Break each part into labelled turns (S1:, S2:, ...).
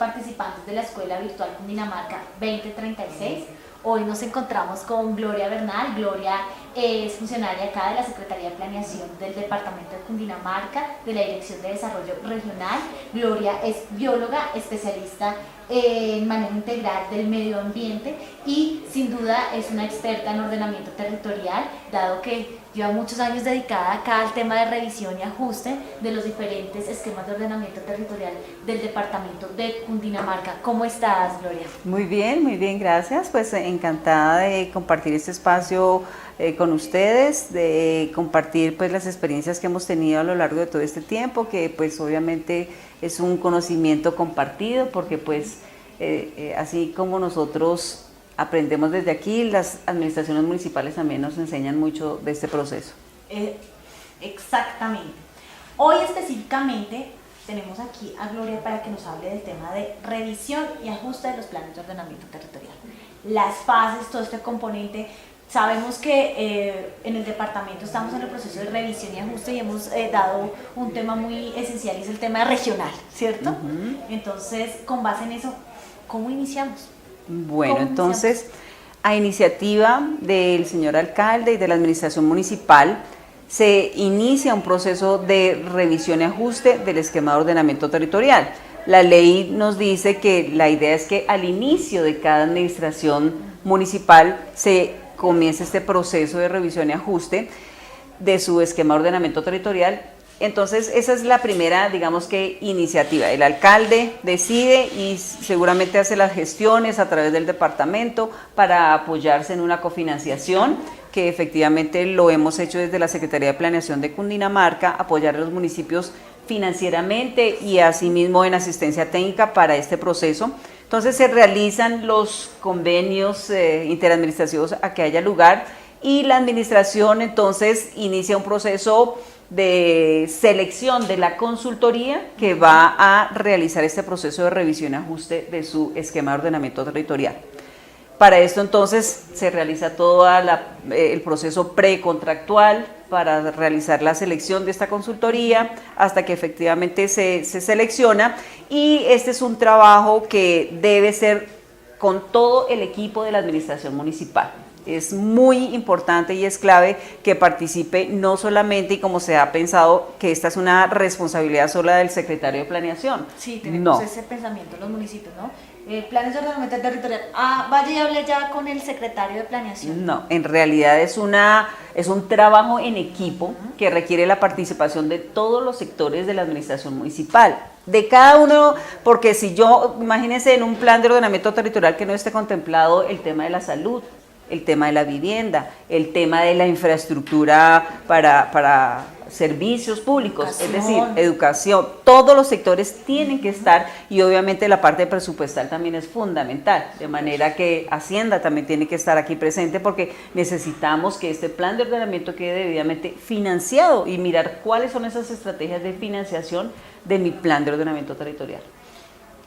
S1: participantes de la Escuela Virtual Cundinamarca 2036. Hoy nos encontramos con Gloria Bernal. Gloria es funcionaria acá de la Secretaría de Planeación del Departamento de Cundinamarca, de la Dirección de Desarrollo Regional. Gloria es bióloga, especialista en manejo integral del medio ambiente y sin duda es una experta en ordenamiento territorial, dado que lleva muchos años dedicada acá al tema de revisión y ajuste de los diferentes esquemas de ordenamiento territorial del departamento de Cundinamarca. ¿Cómo estás, Gloria?
S2: Muy bien, gracias. Pues encantada de compartir este espacio con ustedes, de compartir pues las experiencias que hemos tenido a lo largo de todo este tiempo, que pues obviamente es un conocimiento compartido, porque pues así como nosotros aprendemos desde aquí, las administraciones municipales también nos enseñan mucho de este proceso.
S1: Exactamente. Hoy específicamente tenemos aquí a Gloria para que nos hable del tema de revisión y ajuste de los planes de ordenamiento territorial. Las fases, todo este componente. Sabemos que en el departamento estamos en el proceso de revisión y ajuste y hemos dado un tema muy esencial y es el tema regional, ¿cierto? Entonces, con base en eso, ¿cómo iniciamos?
S2: Bueno, entonces, a iniciativa del señor alcalde y de la administración municipal, se inicia un proceso de revisión y ajuste del esquema de ordenamiento territorial. La ley nos dice que la idea es que al inicio de cada administración municipal se comience este proceso de revisión y ajuste de su esquema de ordenamiento territorial. Entonces, esa es la primera, digamos que, iniciativa. El alcalde decide y seguramente hace las gestiones a través del departamento para apoyarse en una cofinanciación, que efectivamente lo hemos hecho desde la Secretaría de Planeación de Cundinamarca, apoyar a los municipios financieramente y asimismo en asistencia técnica para este proceso. Entonces se realizan los convenios interadministrativos a que haya lugar y la administración entonces inicia un proceso de selección de la consultoría que va a realizar este proceso de revisión y ajuste de su esquema de ordenamiento territorial. Para esto entonces se realiza todo el proceso precontractual para realizar la selección de esta consultoría hasta que efectivamente se selecciona, y este es un trabajo que debe ser con todo el equipo de la administración municipal. Es muy importante y es clave que participe no solamente, y como se ha pensado, que esta es una responsabilidad sola del secretario de Planeación.
S1: Sí, tenemos ese pensamiento en los municipios, ¿no? Planes de ordenamiento territorial, vaya y hable ya con el secretario de Planeación.
S2: No, en realidad es un trabajo en equipo que requiere la participación de todos los sectores de la administración municipal, de cada uno, porque si yo, imagínense en un plan de ordenamiento territorial que no esté contemplado el tema de la salud, el tema de la vivienda, el tema de la infraestructura para servicios públicos, es decir, educación, todos los sectores tienen que estar, y obviamente la parte presupuestal también es fundamental, de manera que Hacienda también tiene que estar aquí presente, porque necesitamos que este plan de ordenamiento quede debidamente financiado y mirar cuáles son esas estrategias de financiación de mi plan de ordenamiento territorial.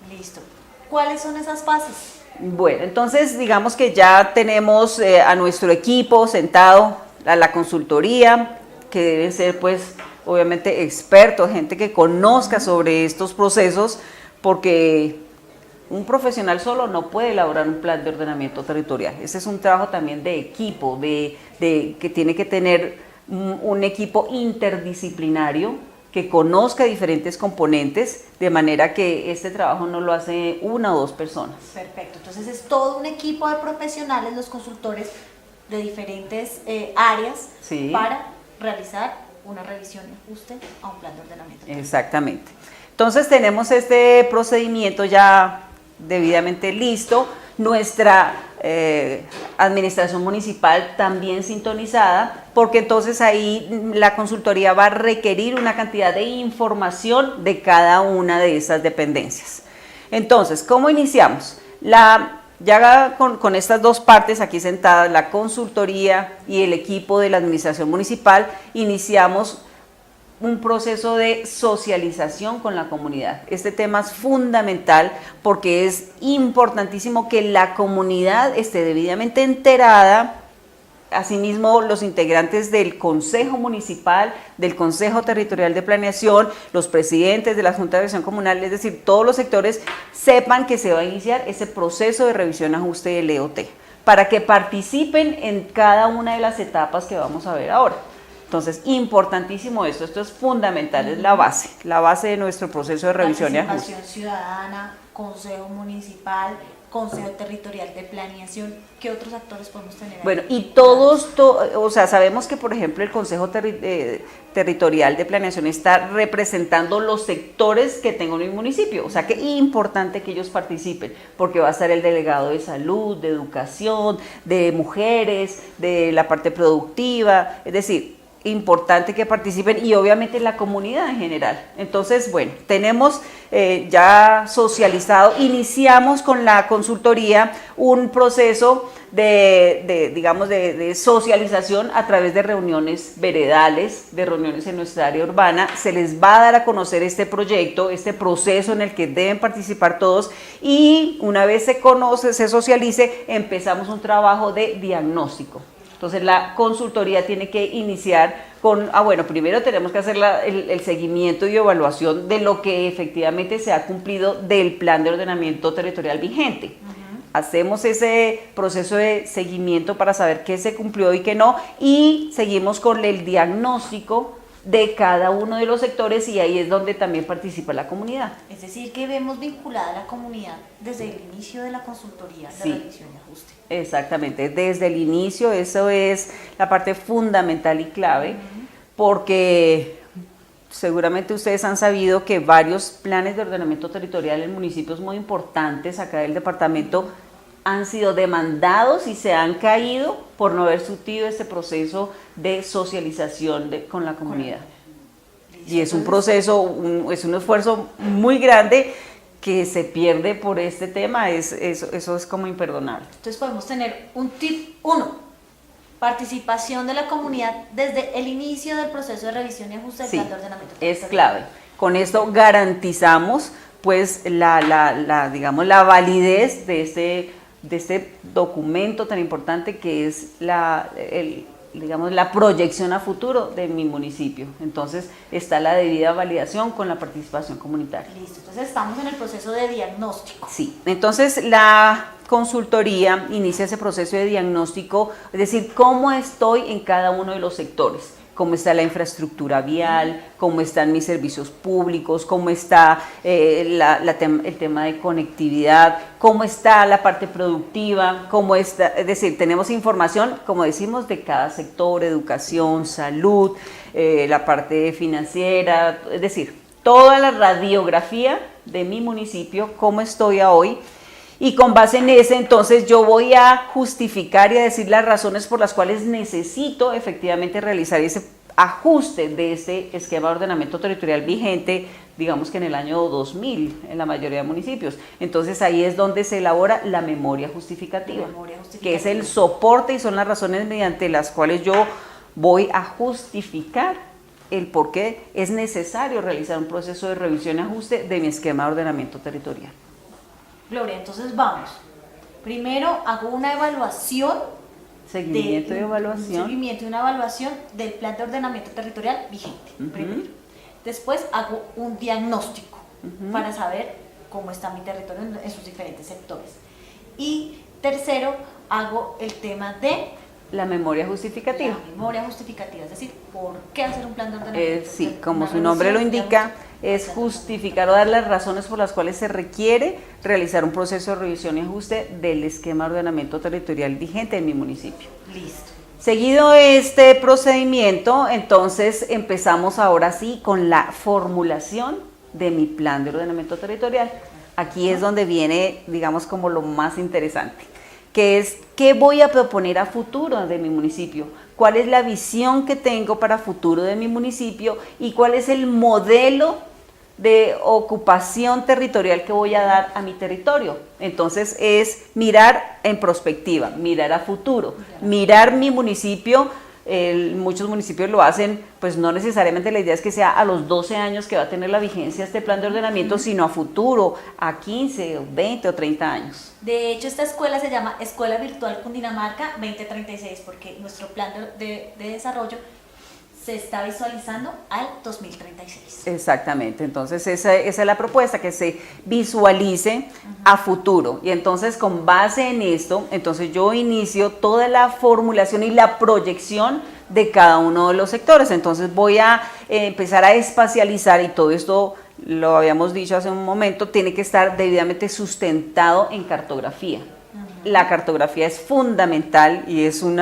S1: Listo. ¿Cuáles son esas fases?
S2: Bueno, entonces digamos que ya tenemos a nuestro equipo sentado, a la consultoría, que deben ser pues obviamente expertos, gente que conozca sobre estos procesos, porque un profesional solo no puede elaborar un plan de ordenamiento territorial. Ese es un trabajo también de equipo, que tiene que tener un equipo interdisciplinario que conozca diferentes componentes, de manera que este trabajo no lo hace una o dos personas.
S1: Perfecto, entonces es todo un equipo de profesionales, los consultores de diferentes áreas, sí, para realizar una revisión y ajuste a un plan de ordenamiento.
S2: Exactamente. Entonces tenemos este procedimiento ya debidamente listo, nuestra administración municipal también sintonizada, porque entonces ahí la consultoría va a requerir una cantidad de información de cada una de esas dependencias. Entonces, ¿cómo iniciamos? Ya con estas dos partes aquí sentadas, la consultoría y el equipo de la administración municipal, iniciamos un proceso de socialización con la comunidad. Este tema es fundamental porque es importantísimo que la comunidad esté debidamente enterada Asimismo, los integrantes del Consejo Municipal, del Consejo Territorial de Planeación, los presidentes de la Junta de Acción Comunal, es decir, todos los sectores sepan que se va a iniciar ese proceso de revisión, ajuste del EOT, para que participen en cada una de las etapas que vamos a ver ahora. Entonces, importantísimo esto es fundamental, es la base de nuestro proceso de revisión y ajuste.
S1: Participación ciudadana, Consejo Municipal, Consejo Territorial de Planeación, ¿qué otros actores podemos tener ahí?
S2: Bueno, y todos, o sea, sabemos que, por ejemplo, el Consejo Territorial de Planeación está representando los sectores que tenga un municipio, o sea, que es importante que ellos participen, porque va a estar el delegado de salud, de educación, de mujeres, de la parte productiva, es decir, importante que participen y obviamente la comunidad en general. Entonces, bueno, tenemos ya socializado, iniciamos con la consultoría un proceso de socialización a través de reuniones veredales, de reuniones en nuestra área urbana. Se les va a dar a conocer este proyecto, este proceso en el que deben participar todos, y una vez se conoce, se socialice, empezamos un trabajo de diagnóstico. Entonces la consultoría tiene que iniciar con, bueno, primero tenemos que hacer el seguimiento y evaluación de lo que efectivamente se ha cumplido del plan de ordenamiento territorial vigente. Hacemos ese proceso de seguimiento para saber qué se cumplió y qué no, y seguimos con el diagnóstico de cada uno de los sectores, y ahí es donde también participa la comunidad.
S1: Es decir, que vemos vinculada a la comunidad desde el inicio de la consultoría de revisión y ajuste.
S2: Exactamente, desde el inicio, eso es la parte fundamental y clave, porque seguramente ustedes han sabido que varios planes de ordenamiento territorial en municipios muy importantes acá del departamento han sido demandados y se han caído por no haber surtido este proceso de socialización con la comunidad. Y es un proceso, es un esfuerzo muy grande que se pierde por este tema, eso es como imperdonable.
S1: Entonces podemos tener un tip 1, participación de la comunidad desde el inicio del proceso de revisión y ajuste del plan de ordenamiento territorial.
S2: Es clave. Con esto garantizamos pues digamos, la validez de este documento tan importante que es digamos, la proyección a futuro de mi municipio. Entonces está la debida validación con la participación comunitaria.
S1: Listo, entonces estamos en el proceso de diagnóstico.
S2: Sí, entonces la consultoría inicia ese proceso de diagnóstico, es decir, cómo estoy en cada uno de los sectores. Cómo está la infraestructura vial, cómo están mis servicios públicos, cómo está el tema de conectividad, cómo está la parte productiva, cómo está, es decir, tenemos información, como decimos, de cada sector, educación, salud, la parte financiera, es decir, toda la radiografía de mi municipio, cómo estoy hoy. Y con base en ese, entonces yo voy a justificar y a decir las razones por las cuales necesito efectivamente realizar ese ajuste de ese esquema de ordenamiento territorial vigente, digamos que en el año 2000, en la mayoría de municipios. Entonces ahí es donde se elabora la memoria justificativa, que es el soporte y son las razones mediante las cuales yo voy a justificar el por qué es necesario realizar un proceso de revisión y ajuste de mi esquema de ordenamiento territorial.
S1: Gloria, entonces vamos. Primero hago una evaluación.
S2: Seguimiento y evaluación.
S1: Seguimiento y una evaluación del plan de ordenamiento territorial vigente. Primero. Después hago un diagnóstico para saber cómo está mi territorio en sus diferentes sectores. Y tercero, hago el tema de
S2: la memoria justificativa.
S1: La memoria justificativa, es decir, ¿por qué hacer un plan de ordenamiento?
S2: Sí, como su nombre lo indica, es justificar o dar las razones por las cuales se requiere realizar un proceso de revisión y ajuste del esquema de ordenamiento territorial vigente en mi municipio.
S1: Listo.
S2: Seguido este procedimiento, entonces empezamos ahora sí con la formulación de mi plan de ordenamiento territorial. Aquí es donde viene, digamos, como lo más interesante, que es qué voy a proponer a futuro de mi municipio, cuál es la visión que tengo para futuro de mi municipio y cuál es el modelo de ocupación territorial que voy a dar a mi territorio. Entonces es mirar en perspectiva, mirar a futuro, mirar mi municipio muchos municipios lo hacen, pues no necesariamente la idea es que sea a los 12 años que va a tener la vigencia este plan de ordenamiento, sino a futuro, a 15, 20 o 30 años.
S1: De hecho, esta escuela se llama Escuela Virtual Cundinamarca 2036 porque nuestro plan de desarrollo se está visualizando al 2036.
S2: Exactamente, entonces esa es la propuesta, que se visualice a futuro, y entonces con base en esto, entonces yo inicio toda la formulación y la proyección de cada uno de los sectores. Entonces voy a empezar a espacializar, y todo esto lo habíamos dicho hace un momento, tiene que estar debidamente sustentado en cartografía. La cartografía es fundamental y es un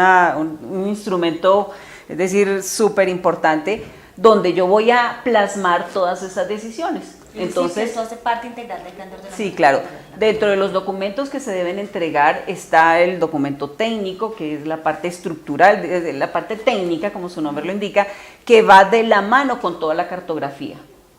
S2: instrumento, es decir, súper importante, donde yo voy a plasmar todas esas decisiones.
S1: Entonces, esto hace parte integral del plan de ordenamiento.
S2: Sí, claro. Dentro de los documentos que se deben entregar está el documento técnico, que es la parte estructural, la parte técnica, como su nombre lo indica, que va de la mano con toda la cartografía.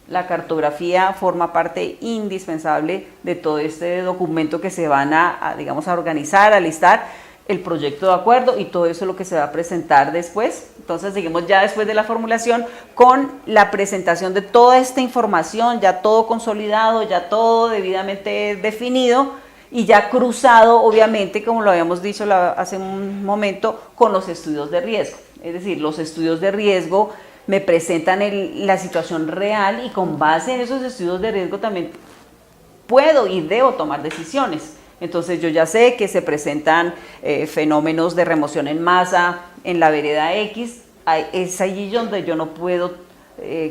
S2: La cartografía forma parte indispensable de todo este documento que se van digamos, a organizar, a listar, el proyecto de acuerdo y todo eso es lo que se va a presentar después. Entonces seguimos ya después de la formulación con la presentación de toda esta información, ya todo consolidado, ya todo debidamente definido y ya cruzado, obviamente, como lo habíamos dicho hace un momento, con los estudios de riesgo. Es decir, los estudios de riesgo me presentan la situación real, y con base en esos estudios de riesgo también puedo y debo tomar decisiones. Entonces yo ya sé que se presentan fenómenos de remoción en masa en la vereda X, es allí donde yo no puedo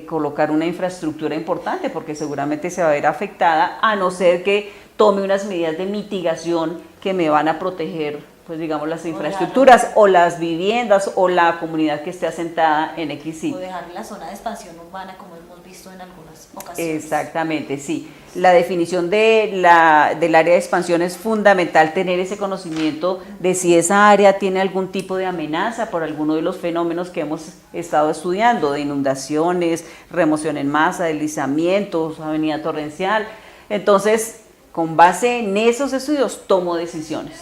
S2: colocar una infraestructura importante, porque seguramente se va a ver afectada, a no ser que tome unas medidas de mitigación que me van a proteger, pues digamos, las infraestructuras o las viviendas o la comunidad que esté asentada en X sitio.
S1: O dejar la zona de expansión urbana, como hemos visto en algunas ocasiones.
S2: Exactamente, sí. La definición del área de expansión es fundamental, tener ese conocimiento de si esa área tiene algún tipo de amenaza por alguno de los fenómenos que hemos estado estudiando, de inundaciones, remoción en masa, deslizamientos, avenida torrencial. Entonces, con base en esos estudios, tomo decisiones.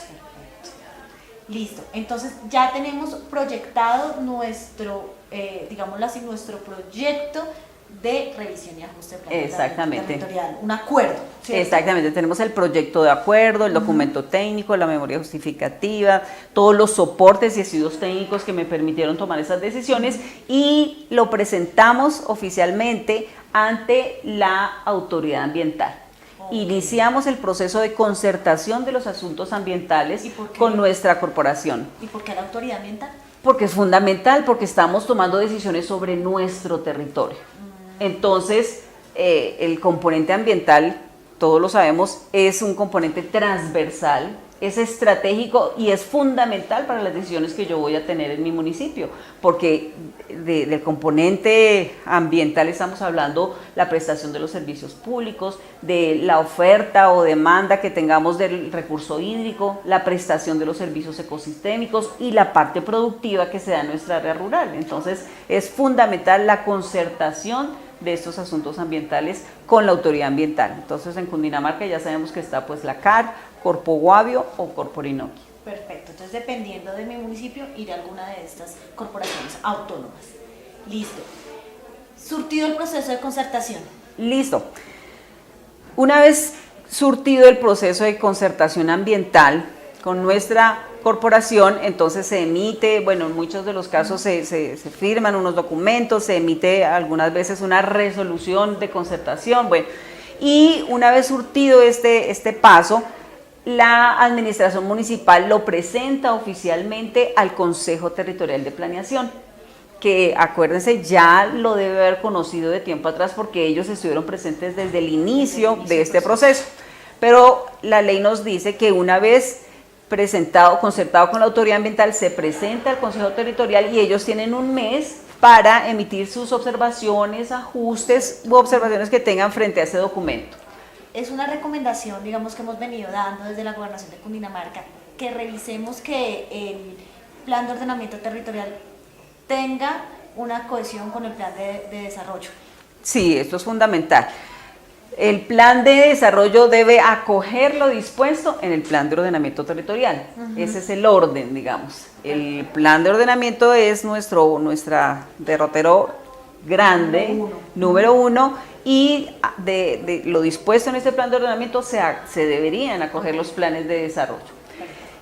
S1: Listo, entonces ya tenemos proyectado nuestro, digámoslo así, nuestro proyecto de revisión y ajuste territorial, un acuerdo, ¿cierto?
S2: Exactamente, tenemos el proyecto de acuerdo, el documento técnico, la memoria justificativa, todos los soportes y estudios técnicos que me permitieron tomar esas decisiones, y lo presentamos oficialmente ante la autoridad ambiental. Iniciamos el proceso de concertación de los asuntos ambientales con nuestra corporación.
S1: ¿Y por qué la autoridad ambiental?
S2: Porque es fundamental, porque estamos tomando decisiones sobre nuestro territorio. Entonces, el componente ambiental, todos lo sabemos, es un componente transversal, es estratégico y es fundamental para las decisiones que yo voy a tener en mi municipio, porque del componente ambiental estamos hablando la prestación de los servicios públicos, de la oferta o demanda que tengamos del recurso hídrico, la prestación de los servicios ecosistémicos y la parte productiva que se da en nuestra área rural. Entonces es fundamental la concertación de estos asuntos ambientales con la autoridad ambiental. Entonces en Cundinamarca ya sabemos que está pues la CAR, Corpo Guavio o Corpo Orinoquia.
S1: Perfecto, entonces dependiendo de mi municipio iré a alguna de estas corporaciones autónomas. Listo. Surtido el proceso de concertación.
S2: Listo. Una vez surtido el proceso de concertación ambiental con nuestra corporación, entonces se emite, bueno, en muchos de los casos se firman unos documentos, se emite algunas veces una resolución de concertación, bueno, y una vez surtido este paso, la administración municipal lo presenta oficialmente al Consejo Territorial de Planeación, que acuérdense ya lo debe haber conocido de tiempo atrás porque ellos estuvieron presentes desde el inicio de este proceso, pero la ley nos dice que una vez presentado, concertado con la autoridad ambiental, se presenta al Consejo Territorial y ellos tienen un mes para emitir sus observaciones, ajustes u observaciones que tengan frente a ese documento.
S1: Es una recomendación, digamos, que hemos venido dando desde la Gobernación de Cundinamarca, que revisemos que el plan de ordenamiento territorial tenga una cohesión con el plan de desarrollo.
S2: Sí, esto es fundamental. El plan de desarrollo debe acoger lo dispuesto en el plan de ordenamiento territorial. Ese es el orden, digamos. El plan de ordenamiento es nuestra derrotero grande, número uno, y de lo dispuesto en este plan de ordenamiento se deberían acoger los planes de desarrollo.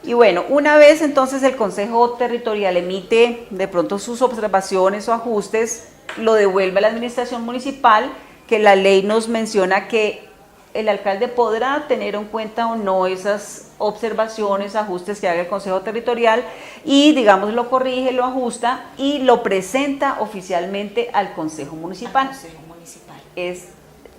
S2: Y bueno, una vez entonces el Consejo Territorial emite de pronto sus observaciones o ajustes, lo devuelve a la administración municipal, que la ley nos menciona que el alcalde podrá tener en cuenta o no esas observaciones, ajustes que haga el Consejo Territorial y, digamos, lo corrige, lo ajusta y lo presenta oficialmente al Consejo Municipal. Es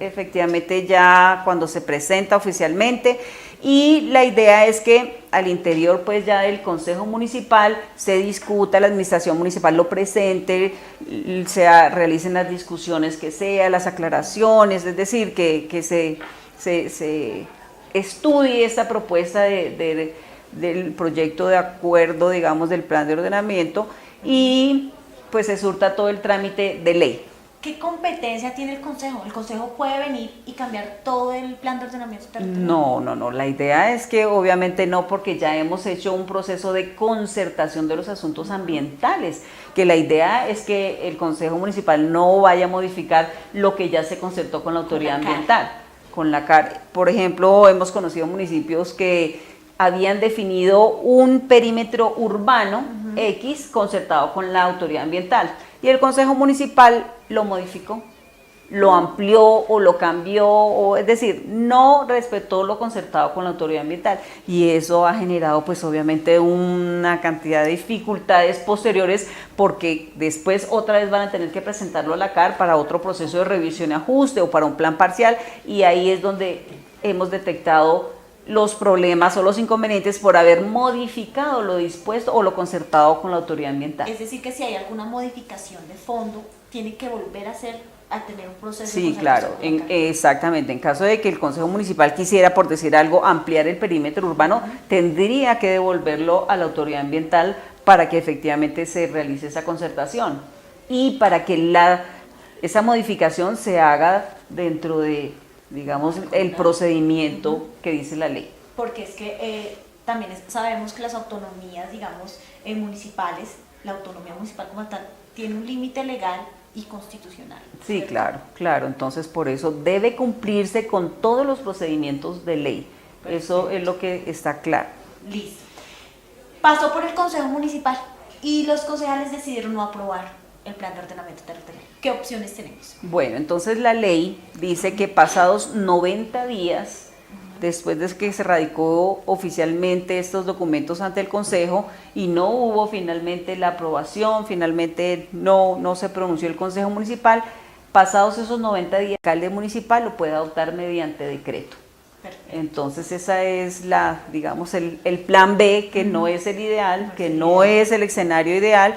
S2: efectivamente ya cuando se presenta oficialmente, y la idea es que al interior pues ya del Consejo Municipal se discuta, la administración municipal lo presente, realicen las discusiones que sea, las aclaraciones, es decir, que se estudie esta propuesta del proyecto de acuerdo, digamos, del plan de ordenamiento, y pues se surta todo el trámite de ley.
S1: ¿Qué competencia tiene el Consejo? ¿El Consejo puede venir y cambiar todo el plan de ordenamiento territorial?
S2: No, la idea es que obviamente no, porque ya hemos hecho un proceso de concertación de los asuntos ambientales, que la idea es que el Consejo Municipal no vaya a modificar lo que ya se concertó con la autoridad ambiental, con la CAR. Por ejemplo, hemos conocido municipios que habían definido un perímetro urbano X concertado con la autoridad ambiental, y el Consejo Municipal lo modificó, lo amplió o lo cambió, es decir, no respetó lo concertado con la autoridad ambiental, y eso ha generado pues obviamente una cantidad de dificultades posteriores, porque después otra vez van a tener que presentarlo a la CAR para otro proceso de revisión y ajuste o para un plan parcial, y ahí es donde hemos detectado los problemas o los inconvenientes por haber modificado lo dispuesto o lo concertado con la autoridad ambiental.
S1: Es decir, que si hay alguna modificación de fondo, tiene que volver a tener un proceso.
S2: Sí, claro, exactamente. En caso de que el Consejo Municipal quisiera, por decir algo, ampliar el perímetro urbano, tendría que devolverlo a la autoridad ambiental para que efectivamente se realice esa concertación y para que esa modificación se haga dentro de, digamos, el procedimiento que dice la ley.
S1: Porque es que también sabemos que las autonomías, digamos, municipales, la autonomía municipal como tal, tiene un límite legal y constitucional.
S2: Sí, claro, entonces por eso debe cumplirse con todos los procedimientos de ley. Perfecto. Eso es lo que está claro.
S1: Listo. Pasó por el Consejo Municipal y los concejales decidieron no aprobar el plan de ordenamiento territorial. ¿Qué opciones tenemos?
S2: Bueno, entonces la ley dice que pasados 90 días, después de que se radicó oficialmente estos documentos ante el Consejo y no hubo finalmente la aprobación, finalmente no se pronunció el Consejo Municipal, pasados esos 90 días, el alcalde municipal lo puede adoptar mediante decreto. Perfecto. Entonces esa es digamos, el plan B, que no es el ideal, que no es el escenario ideal,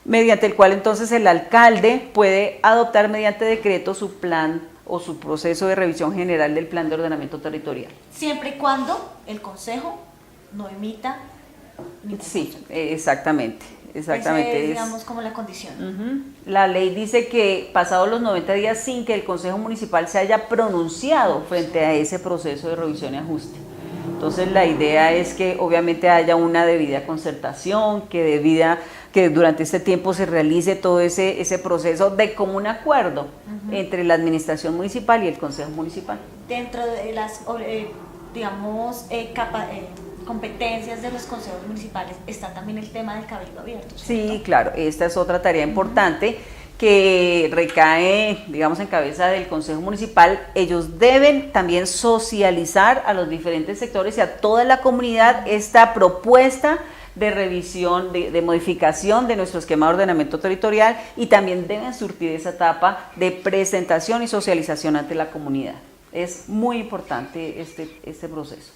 S2: mediante el cual entonces el alcalde puede adoptar mediante decreto su plan o su proceso de revisión general del plan de ordenamiento territorial.
S1: Siempre y cuando el Consejo no emita ningún
S2: Sí, exactamente.
S1: Esa es, digamos, como la condición.
S2: La ley dice que pasados los 90 días sin que el Consejo Municipal se haya pronunciado frente a ese proceso de revisión y ajuste. Entonces la idea es que obviamente haya una debida concertación, que durante este tiempo se realice todo ese proceso de común acuerdo entre la administración municipal y el Consejo Municipal.
S1: Dentro de las, digamos, competencias de los consejos municipales está también el tema del cabildo abierto, ¿cierto?
S2: Sí, claro, esta es otra tarea importante que recae, digamos, en cabeza del Consejo Municipal. Ellos deben también socializar a los diferentes sectores y a toda la comunidad esta propuesta de revisión, de modificación de nuestro esquema de ordenamiento territorial, y también deben surtir esa etapa de presentación y socialización ante la comunidad. Es muy importante este proceso.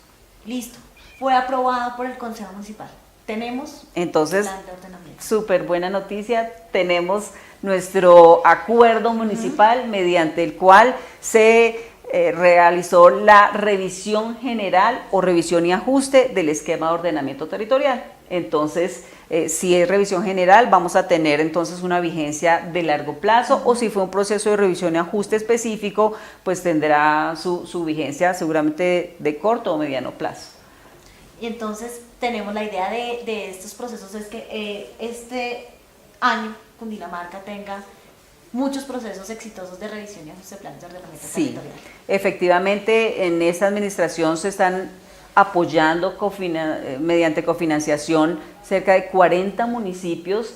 S1: Listo, fue aprobado por el Consejo Municipal. Tenemos
S2: entonces
S1: plan de ordenamiento.
S2: Súper buena noticia, tenemos nuestro acuerdo municipal mediante el cual se realizó la revisión general o revisión y ajuste del esquema de ordenamiento territorial. Entonces, si es revisión general, vamos a tener entonces una vigencia de largo plazo, o si fue un proceso de revisión y ajuste específico, pues tendrá su vigencia seguramente de corto o mediano plazo.
S1: Y entonces tenemos la idea de estos procesos, es que este año Cundinamarca tenga muchos procesos exitosos de revisión y ajuste de planes de ordenamiento territorial.
S2: Efectivamente, en esta administración se están apoyando mediante cofinanciación cerca de 40 municipios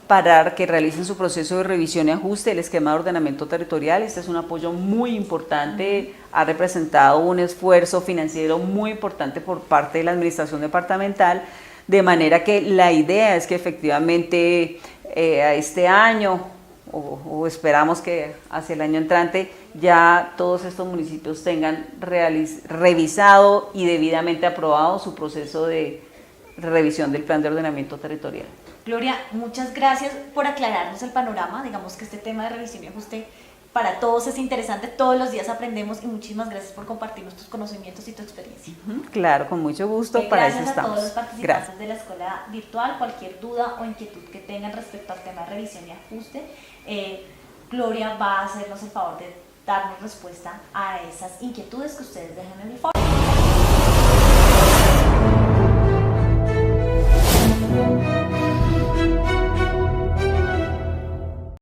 S2: para que realicen su proceso de revisión y ajuste del esquema de ordenamiento territorial. Este es un apoyo muy importante, ha representado un esfuerzo financiero muy importante por parte de la administración departamental, de manera que la idea es que efectivamente a este año, o esperamos que hacia el año entrante, ya todos estos municipios tengan revisado y debidamente aprobado su proceso de revisión del plan de ordenamiento territorial.
S1: Gloria, muchas gracias por aclararnos el panorama. Digamos que este tema de revisión y ajuste para todos es interesante, todos los días aprendemos, y muchísimas gracias por compartirnos tus conocimientos y tu experiencia.
S2: Claro, con mucho gusto, para eso estamos.
S1: Gracias a todos los participantes de la escuela virtual. Cualquier duda o inquietud que tengan respecto al tema de revisión y ajuste, Gloria va a hacernos el favor de darnos respuesta a esas inquietudes que ustedes dejan en el foro.